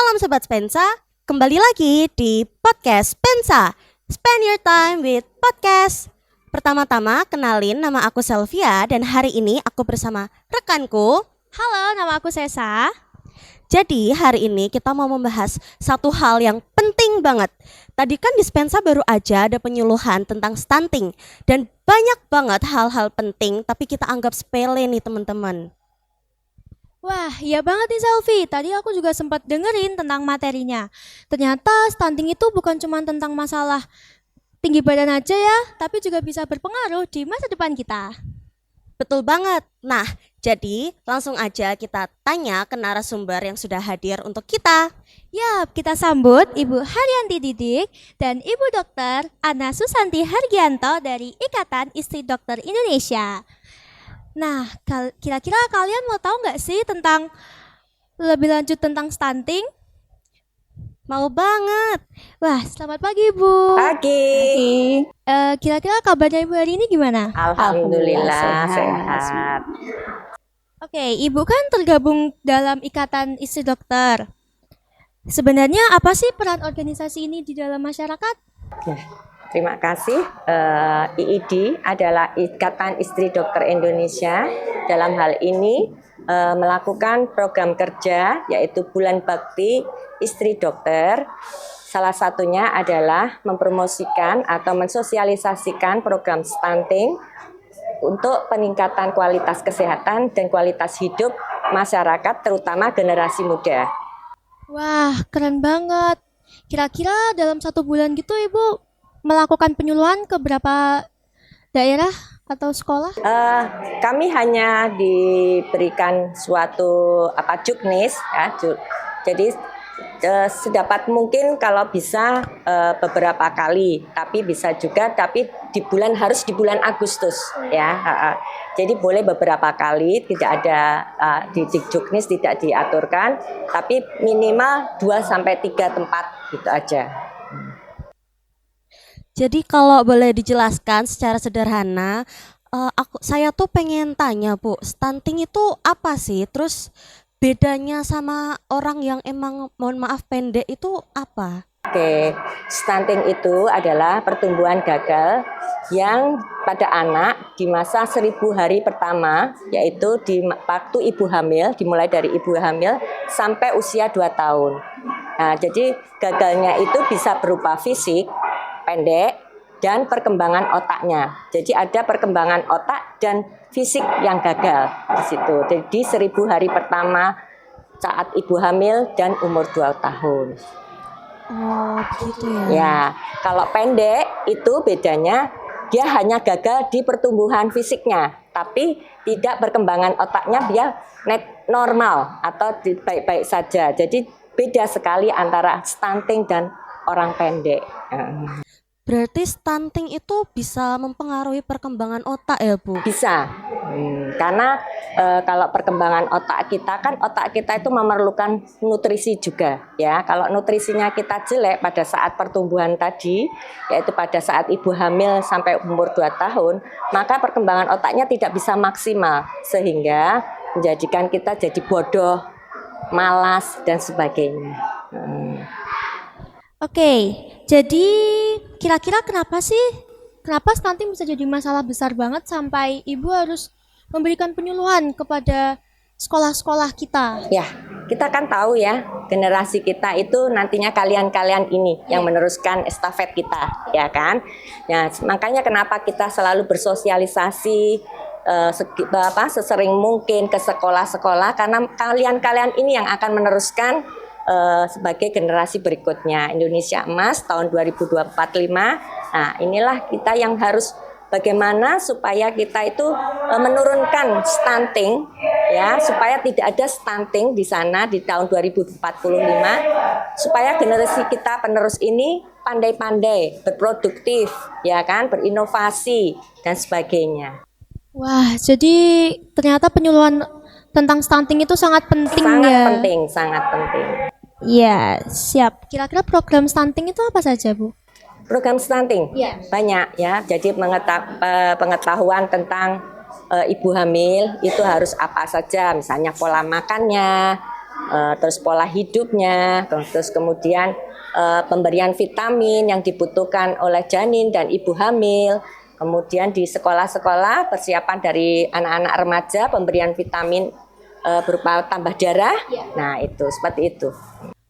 Salam Sobat Spensa, kembali lagi di Podcast Spensa. Spend your time with podcast. Pertama-tama kenalin, nama aku Selvia dan hari ini aku bersama rekanku. Halo, nama aku Sesa. Jadi hari ini kita mau membahas satu hal yang penting banget. Tadi kan di Spensa baru aja ada penyuluhan tentang stunting dan banyak banget hal-hal penting tapi kita anggap sepele nih teman-teman. Wah, iya banget nih Selvi. Tadi aku juga sempat dengerin tentang materinya. Ternyata stunting itu bukan cuma tentang masalah tinggi badan aja ya, tapi juga bisa berpengaruh di masa depan kita. Betul banget. Nah, jadi langsung aja kita tanya ke narasumber yang sudah hadir untuk kita. Yap, kita sambut Ibu Haryanti Didik dan Ibu Dokter Ana Susanti Hargianto dari Ikatan Istri Dokter Indonesia. Nah, kira-kira kalian mau tahu nggak sih tentang lebih lanjut tentang stunting? Mau banget. Wah, selamat pagi Bu. Pagi. Kira-kira kabarnya Ibu hari ini gimana? Alhamdulillah sehat. Oke, Ibu kan tergabung dalam Ikatan Istri Dokter. Sebenarnya apa sih peran organisasi ini di dalam masyarakat? Terima kasih. IID adalah Ikatan Istri Dokter Indonesia. Dalam hal ini melakukan program kerja yaitu Bulan Bakti Istri Dokter. Salah satunya adalah mempromosikan atau mensosialisasikan program stunting untuk peningkatan kualitas kesehatan dan kualitas hidup masyarakat, terutama generasi muda. Wah, keren banget. Kira-kira dalam 1 bulan gitu Ibu melakukan penyuluhan ke berapa daerah atau sekolah? Kami hanya diberikan suatu juknis, ya, jadi sedapat mungkin kalau bisa beberapa kali, tapi bisa juga tapi harus di bulan Agustus, ya. Jadi boleh beberapa kali, tidak ada di juknis tidak diaturkan, tapi minimal 2-3 tempat gitu aja. Jadi kalau boleh dijelaskan secara sederhana, saya tuh pengen tanya Bu, stunting itu apa sih? Terus bedanya sama orang yang emang mohon maaf pendek itu apa? Oke, stunting itu adalah pertumbuhan gagal yang pada anak di masa 1000 hari pertama, yaitu di waktu ibu hamil, dimulai dari ibu hamil sampai usia 2 tahun. Nah, jadi gagalnya itu bisa berupa fisik, pendek, dan perkembangan otaknya. Jadi ada perkembangan otak dan fisik yang gagal di situ. Jadi 1000 hari pertama saat ibu hamil dan umur 2 tahun. Oh, gitu ya. Ya, kalau pendek itu bedanya dia hanya gagal di pertumbuhan fisiknya, tapi tidak perkembangan otaknya dia normal atau baik-baik saja. Jadi beda sekali antara stunting dan orang pendek. Berarti stunting itu bisa mempengaruhi perkembangan otak ya Bu? Bisa, karena kalau perkembangan otak kita itu memerlukan nutrisi juga, ya. Kalau nutrisinya kita jelek pada saat pertumbuhan tadi, yaitu pada saat ibu hamil sampai umur 2 tahun, maka perkembangan otaknya tidak bisa maksimal, sehingga menjadikan kita jadi bodoh, malas, dan sebagainya. Oke, jadi kira-kira kenapa stunting bisa jadi masalah besar banget sampai Ibu harus memberikan penyuluhan kepada sekolah-sekolah kita? Ya, kita kan tahu ya, generasi kita itu nantinya kalian-kalian ini yang meneruskan estafet kita, ya kan? Ya, makanya kenapa kita selalu bersosialisasi sesering mungkin ke sekolah-sekolah, karena kalian-kalian ini yang akan meneruskan sebagai generasi berikutnya Indonesia Emas tahun 2045. Nah, inilah kita yang harus bagaimana supaya kita itu menurunkan stunting, ya, supaya tidak ada stunting di sana di tahun 2045, supaya generasi kita penerus ini pandai-pandai, berproduktif, ya kan, berinovasi dan sebagainya. Wah, jadi ternyata penyuluhan tentang stunting itu sangat penting ya? Sangat penting. Iya, siap. Kira-kira program stunting itu apa saja, Bu? Program stunting Iya. banyak ya. Jadi pengetahuan tentang ibu hamil itu harus apa saja, misalnya pola makannya, terus pola hidupnya, terus kemudian pemberian vitamin yang dibutuhkan oleh janin dan ibu hamil. Kemudian di sekolah-sekolah persiapan dari anak-anak remaja pemberian vitamin berupa tambah darah. Nah, itu seperti itu.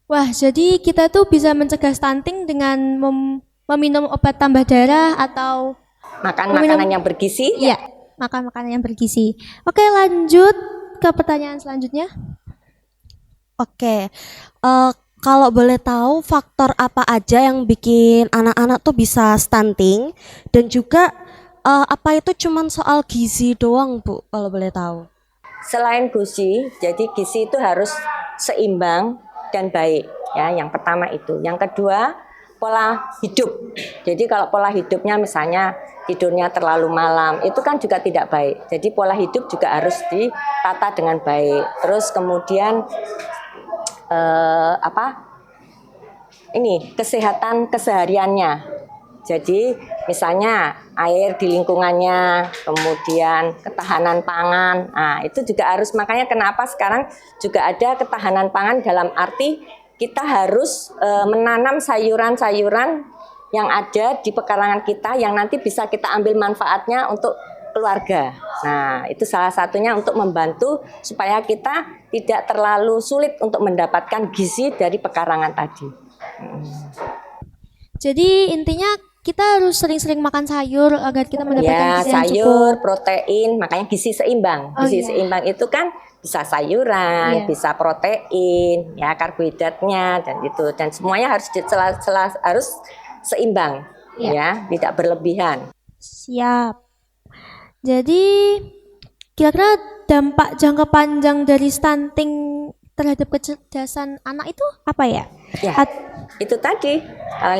Wah, jadi kita tuh bisa mencegah stunting dengan meminum obat tambah darah atau Makan makanan yang bergizi. iya, makan makanan yang bergizi. Oke, lanjut ke pertanyaan selanjutnya. Oke, kalau boleh tahu faktor apa aja yang bikin anak-anak tuh bisa stunting, dan juga apa itu cuman soal gizi doang, Bu, kalau boleh tahu? Selain gizi, jadi gizi itu harus seimbang dan baik ya. Yang pertama itu. Yang kedua, pola hidup. Jadi kalau pola hidupnya misalnya tidurnya terlalu malam, itu kan juga tidak baik. Jadi pola hidup juga harus ditata dengan baik. Terus kemudian kesehatan kesehariannya. Jadi misalnya air di lingkungannya, kemudian ketahanan pangan. Nah, itu juga harus, makanya kenapa sekarang juga ada ketahanan pangan dalam arti kita harus menanam sayuran-sayuran yang ada di pekarangan kita yang nanti bisa kita ambil manfaatnya untuk keluarga. Nah, itu salah satunya untuk membantu supaya kita tidak terlalu sulit untuk mendapatkan gizi dari pekarangan tadi. Jadi intinya kita harus sering-sering makan sayur agar kita mendapatkan gizi yang sayur, cukup. protein, makanya gizi seimbang. Gizi seimbang itu kan bisa sayuran, bisa protein, ya karbohidratnya dan semuanya harus harus seimbang, ya, tidak berlebihan. Siap. Jadi kira-kira dampak jangka panjang dari stunting terhadap kecerdasan anak itu apa ya? Ya, itu tadi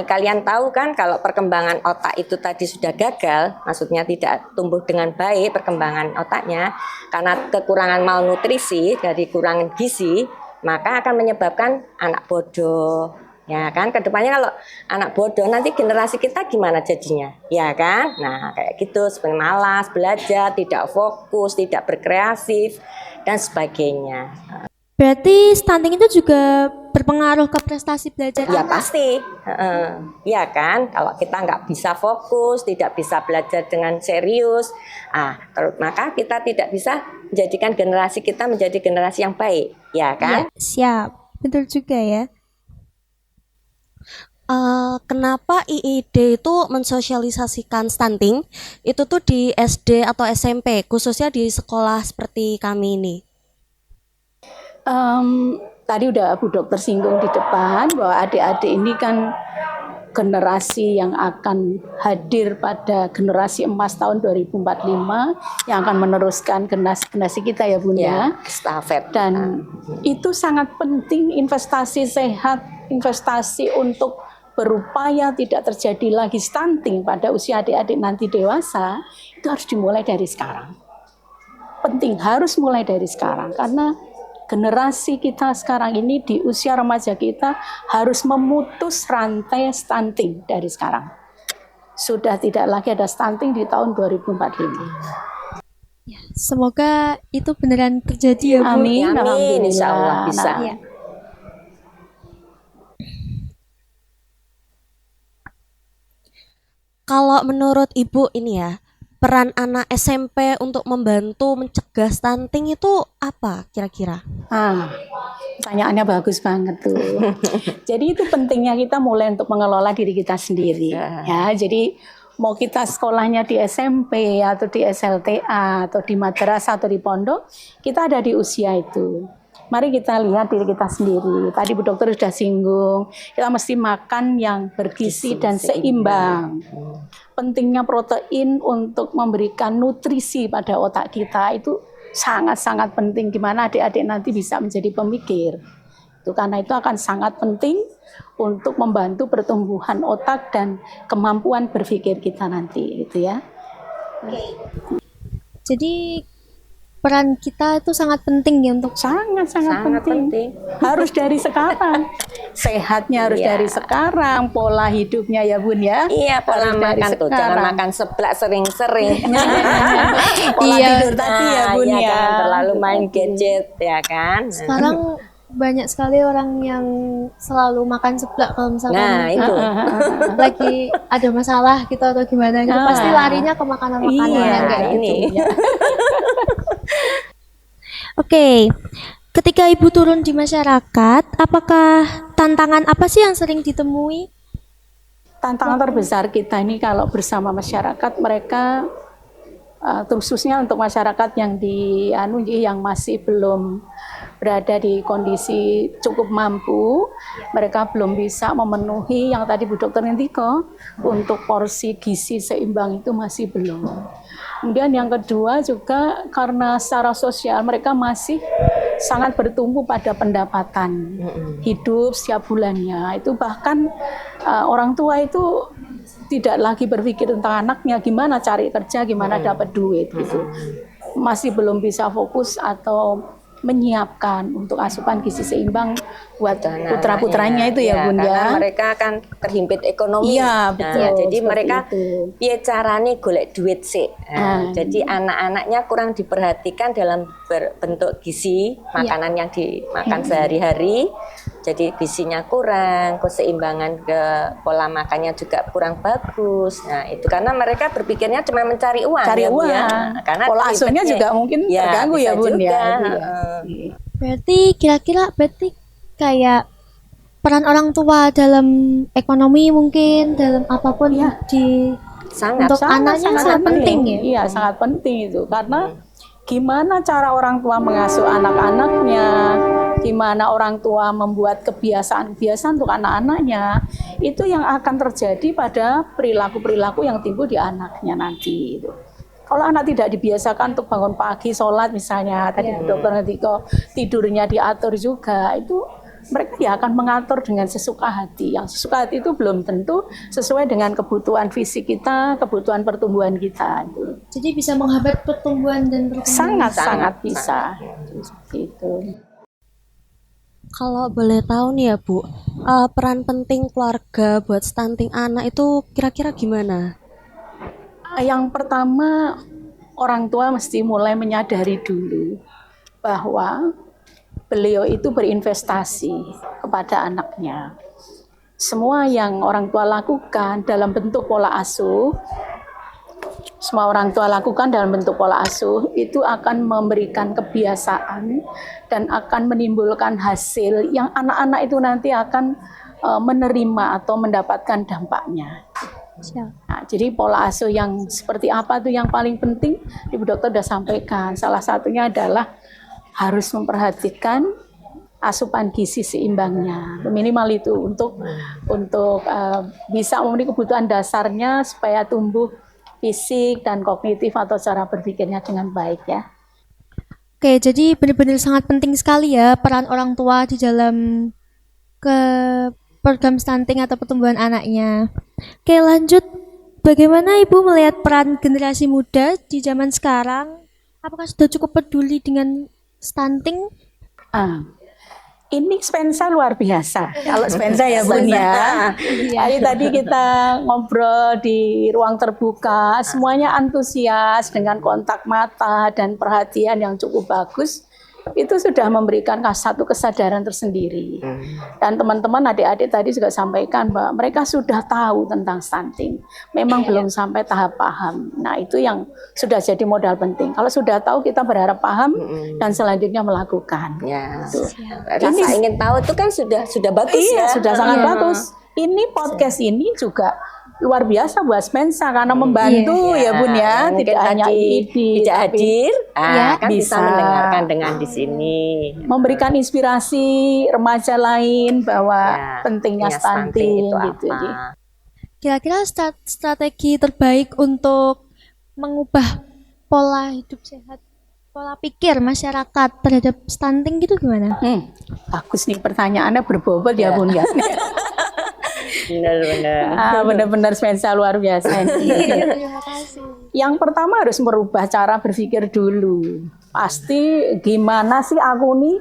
kalian tahu kan kalau perkembangan otak itu tadi sudah gagal, maksudnya tidak tumbuh dengan baik perkembangan otaknya karena kekurangan malnutrisi dari kurangan gizi, maka akan menyebabkan anak bodoh. Ya kan, kedepannya kalau anak bodoh nanti generasi kita gimana jadinya, ya kan? Nah kayak gitu, seperti malas belajar, tidak fokus, tidak berkreatif dan sebagainya. Berarti stunting itu juga berpengaruh ke prestasi belajar Ya anak? pasti, ya kan. Kalau kita nggak bisa fokus, tidak bisa belajar dengan serius, maka kita tidak bisa menjadikan generasi kita menjadi generasi yang baik, ya kan? Ya, siap, betul juga ya. Kenapa IID itu mensosialisasikan stunting itu tuh di SD atau SMP, khususnya di sekolah seperti kami ini? Tadi udah Bu Dokter singgung di depan bahwa adik-adik ini kan generasi yang akan hadir pada generasi emas tahun 2045 yang akan meneruskan generasi kita ya Bun ya. Estafet. Dan itu sangat penting, investasi sehat, investasi untuk berupaya tidak terjadi lagi stunting pada usia adik-adik nanti dewasa, itu harus dimulai dari sekarang. Penting, harus mulai dari sekarang karena generasi kita sekarang ini di usia remaja kita harus memutus rantai stunting dari sekarang. Sudah tidak lagi ada stunting di tahun 2045. Semoga itu beneran terjadi ya Bu. Amin, Amin, insya Allah bisa. Ya. Kalau menurut Ibu ini ya, peran anak SMP untuk membantu mencegah stunting itu apa kira-kira? Pertanyaannya bagus banget tuh. Jadi itu pentingnya kita mulai untuk mengelola diri kita sendiri. Ya, jadi mau kita sekolahnya di SMP atau di SLTA atau di madrasah atau di pondok, kita ada di usia itu. Mari kita lihat diri kita sendiri. Tadi Bu Dokter sudah singgung, kita mesti makan yang bergizi dan seimbang. Pentingnya protein untuk memberikan nutrisi pada otak kita itu sangat-sangat penting. Gimana adik-adik nanti bisa menjadi pemikir. Itu karena itu akan sangat penting untuk membantu pertumbuhan otak dan kemampuan berpikir kita nanti, gitu ya. Jadi peran kita itu sangat penting ya untuk sangat penting. Harus dari sekarang. Sehatnya harus dari sekarang, pola hidupnya ya Bun ya. Iya, pola harus makan tuh, jangan makan seblak sering-sering. Pola tidur tadi ya Bun ya. Jangan terlalu main gadget ya kan. sekarang banyak sekali orang yang selalu makan seblak kalau misalkan Nah, itu. lagi ada masalah gitu atau gimana gitu, pasti larinya ke makanan-makanan Iya, yang kayak ini. gitu. Oke, ketika Ibu turun di masyarakat, apakah tantangan apa sih yang sering ditemui? Tantangan terbesar kita ini kalau bersama masyarakat, mereka khususnya untuk masyarakat yang masih belum berada di kondisi cukup mampu, mereka belum bisa memenuhi yang tadi Bu Dokter Nintiko untuk porsi gizi seimbang itu masih belum. Kemudian yang kedua juga karena secara sosial mereka masih sangat bertumpu pada pendapatan hidup setiap bulannya. Itu bahkan orang tua itu tidak lagi berpikir tentang anaknya, gimana cari kerja, gimana dapat duit gitu. Masih belum bisa fokus atau menyiapkan untuk asupan gizi seimbang buat putra-putranya itu ya Bun karena ya. mereka kan terhimpit ekonomi. Iya, betul, Nah, jadi seperti mereka itu. piye carane golek duit sih. Nah, jadi anak-anaknya kurang diperhatikan dalam bentuk gizi makanan yang dimakan sehari-hari. Jadi gizinya kurang, keseimbangan ke pola makannya juga kurang bagus. Nah, itu karena mereka berpikirnya cuma mencari uang. Cari ya, Bu, uang. ya. Nah, karena Pola asuhnya terlibatnya- juga mungkin terganggu bisa ya Bun juga, ya. heeh. Berarti kira-kira kayak peran orang tua dalam ekonomi mungkin dalam apapun di Sangat untuk anaknya sangat penting ya. Iya, sangat penting itu karena gimana cara orang tua mengasuh anak-anaknya, gimana orang tua membuat kebiasaan-kebiasaan untuk anak-anaknya, itu yang akan terjadi pada perilaku-perilaku yang timbul di anaknya nanti itu. Kalau anak tidak dibiasakan untuk bangun pagi, sholat misalnya, tadi Bu Dokter Ngetiko tidurnya diatur juga, itu mereka ya akan mengatur dengan sesuka hati. Yang sesuka hati itu belum tentu sesuai dengan kebutuhan fisik kita, kebutuhan pertumbuhan kita. Itu. Jadi bisa menghambat pertumbuhan dan perkembangan. Sangat bisa. Gitu. Kalau boleh tahu nih ya Bu, peran penting keluarga buat stunting anak itu kira-kira gimana? Yang pertama, orang tua mesti mulai menyadari dulu bahwa beliau itu berinvestasi kepada anaknya. Semua yang orang tua lakukan dalam bentuk pola asuh, itu akan memberikan kebiasaan dan akan menimbulkan hasil yang anak-anak itu nanti akan menerima atau mendapatkan dampaknya. Nah, jadi pola asuh yang seperti apa itu yang paling penting, Ibu Dokter sudah sampaikan. Salah satunya adalah harus memperhatikan asupan gizi seimbangnya, minimal itu untuk bisa memenuhi kebutuhan dasarnya supaya tumbuh fisik dan kognitif atau cara berpikirnya dengan baik ya. Oke, jadi benar-benar sangat penting sekali ya peran orang tua di dalam program stunting atau pertumbuhan anaknya. Oke, lanjut. Bagaimana Ibu melihat peran generasi muda di zaman sekarang? Apakah sudah cukup peduli dengan stunting? Ini Spensa luar biasa. Kalau Spensa ya Bun ya. Tadi kita ngobrol di ruang terbuka, semuanya antusias dengan kontak mata dan perhatian yang cukup bagus. Itu sudah memberikan satu kesadaran tersendiri. Dan teman-teman adik-adik tadi juga sampaikan bahwa mereka sudah tahu tentang stunting. Memang belum sampai tahap paham. Nah, itu yang sudah jadi modal penting. Kalau sudah tahu kita berharap paham dan selanjutnya melakukan. Ya, Gitu. rasa ingin tahu itu kan sudah bagus ya. Sudah sangat bagus. Ini podcast ini juga luar biasa buat Spensa karena membantu ya Bun ya, mungkin tidak hanya tadi ini tidak hadir, kan bisa bisa mendengarkan dengan di sini. memberikan inspirasi remaja lain bahwa Ya, pentingnya punya stunting itu gitu. apa. Kira-kira strategi terbaik untuk mengubah pola hidup sehat, pola pikir masyarakat terhadap stunting gitu gimana? Bagus nih pertanyaannya berbobot ya Bun ya. Benar-benar. Benar-benar Spensa luar biasa ini. Terima kasih. Yang pertama harus merubah cara berpikir dulu. Pasti gimana sih aku nih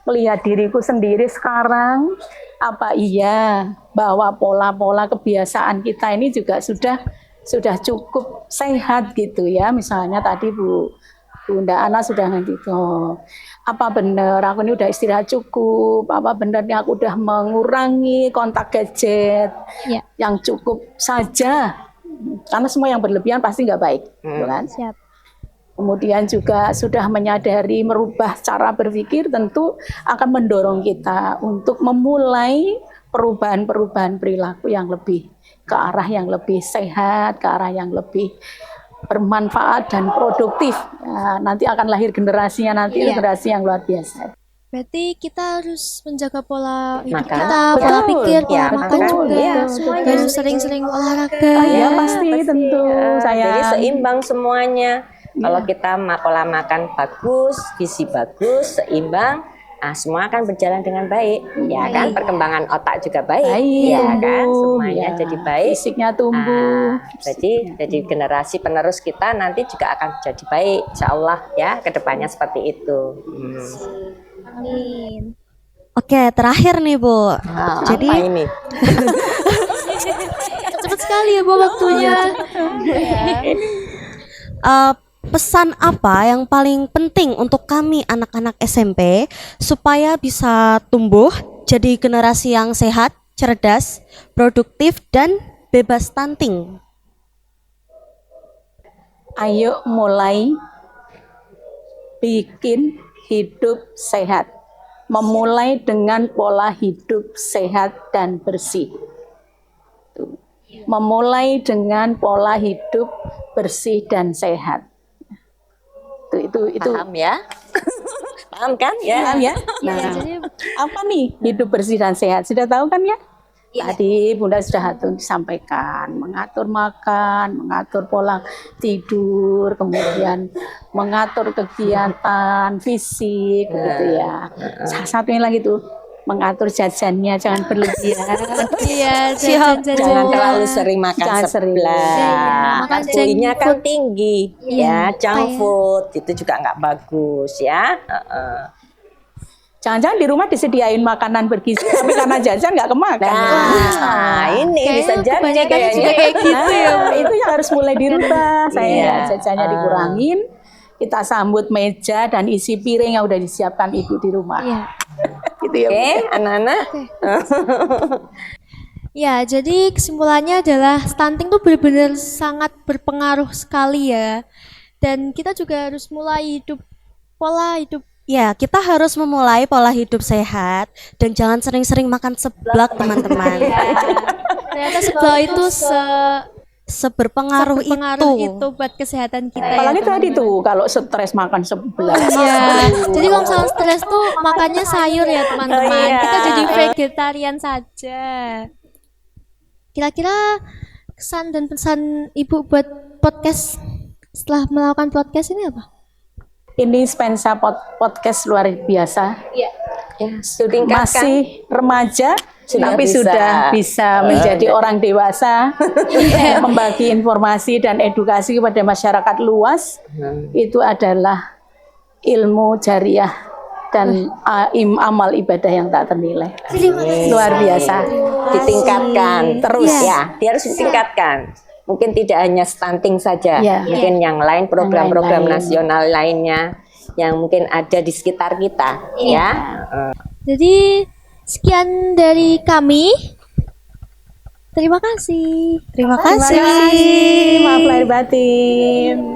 melihat diriku sendiri sekarang, apa iya bahwa pola-pola kebiasaan kita ini juga sudah cukup sehat gitu ya. Misalnya tadi Bunda Ana sudah gitu. apa benar aku ini udah istirahat cukup, apa benar nih aku udah mengurangi kontak gadget Ya. yang cukup saja, karena semua yang berlebihan pasti nggak baik, gitu kan? Siap. Kemudian juga sudah menyadari merubah cara berpikir, tentu akan mendorong kita untuk memulai perubahan-perubahan perilaku yang lebih ke arah yang lebih sehat, ke arah yang lebih bermanfaat dan produktif. Ya, nanti akan lahir generasinya nanti Iya. generasi yang luar biasa. Berarti kita harus menjaga pola hidup Makan. kita, pola Betul. pikir, pola Ya, makan makan. juga. Iya, semuanya. Harus sering-sering olahraga. Iya, pasti tentu, sayang. Jadi seimbang semuanya. Kalau Iya. kita pola makan bagus, gizi bagus, seimbang, semua akan berjalan dengan baik, ya kan? Perkembangan otak juga baik, Baik, ya kan? tumbuh, Semuanya ya. jadi baik. Fisiknya tumbuh. Jadi generasi penerus kita nanti juga akan jadi baik, insya Allah ya, kedepannya seperti itu. Amin. Oke, terakhir nih Bu. Jadi Apa ini? Cepat sekali ya Bu waktunya. pesan apa yang paling penting untuk kami anak-anak SMP supaya bisa tumbuh jadi generasi yang sehat, cerdas, produktif, dan bebas stunting? Ayo mulai bikin hidup sehat. Memulai dengan pola hidup sehat dan bersih. Tuh. Memulai dengan pola hidup bersih dan sehat. Itu Paham ya? Paham kan ya? paham ya? Iya, Nah, jadi apa nih hidup bersih dan sehat? Sudah tahu kan ya? Tadi Bunda sudah sampaikan, mengatur makan, mengatur pola tidur, kemudian mengatur kegiatan fisik, begitu ya. Satunya lagi tuh, mengatur jajannya, jangan berlebihan. iya, Siap. Jangan terlalu sering makan Jangan sering. sebelah. Iya, makan Kalorinya junk kan food. tinggi, Iya, ya junk kayak- food itu juga nggak bagus ya. Jangan-jangan di rumah disediain makanan bergizi, tapi karena jajan nggak kemakan. Nah, ini Kayaknya bisa jadi kebanyakan kayaknya. juga kayak gitu ya. Nah, itu yang harus mulai dirubah. Saya Iya. jajannya dikurangin, kita sambut meja dan isi piring yang udah disiapkan ibu di rumah. Iya. Gitu ya. Oke, Bu. anak-anak. Ya, jadi kesimpulannya adalah stunting tuh benar-benar sangat berpengaruh sekali ya. Dan kita juga harus mulai pola hidup. Ya, kita harus memulai pola hidup sehat dan jangan sering-sering makan seblak, teman-teman. Ternyata sebelah itu Seberpengaruh berpengaruh itu. itu buat kesehatan kita. Apalagi ya, tadi teman-teman. tuh kalau stres makan sebelah. Iya. Jadi kalau misalnya stres tuh makannya sayur ya teman-teman. Oh, iya. Kita jadi vegetarian saja. Kira-kira kesan dan pesan Ibu buat podcast setelah melakukan podcast ini apa? Ini Spensa podcast luar biasa. Ya, tingkatkan. Masih remaja, Sudah tapi bisa. sudah bisa menjadi orang dewasa, membagi informasi dan edukasi kepada masyarakat luas. Itu adalah ilmu jariah dan amal ibadah yang tak ternilai. Luar biasa. Ditingkatkan terus Iya. ya. Dia harus ditingkatkan. Mungkin tidak hanya stunting saja, Iya. mungkin yang lain program-program lain-lain. nasional lainnya yang mungkin ada di sekitar kita, ya. Jadi sekian dari kami. Terima kasih. Terima Terima kasih. kasih. Maaf lahir batin.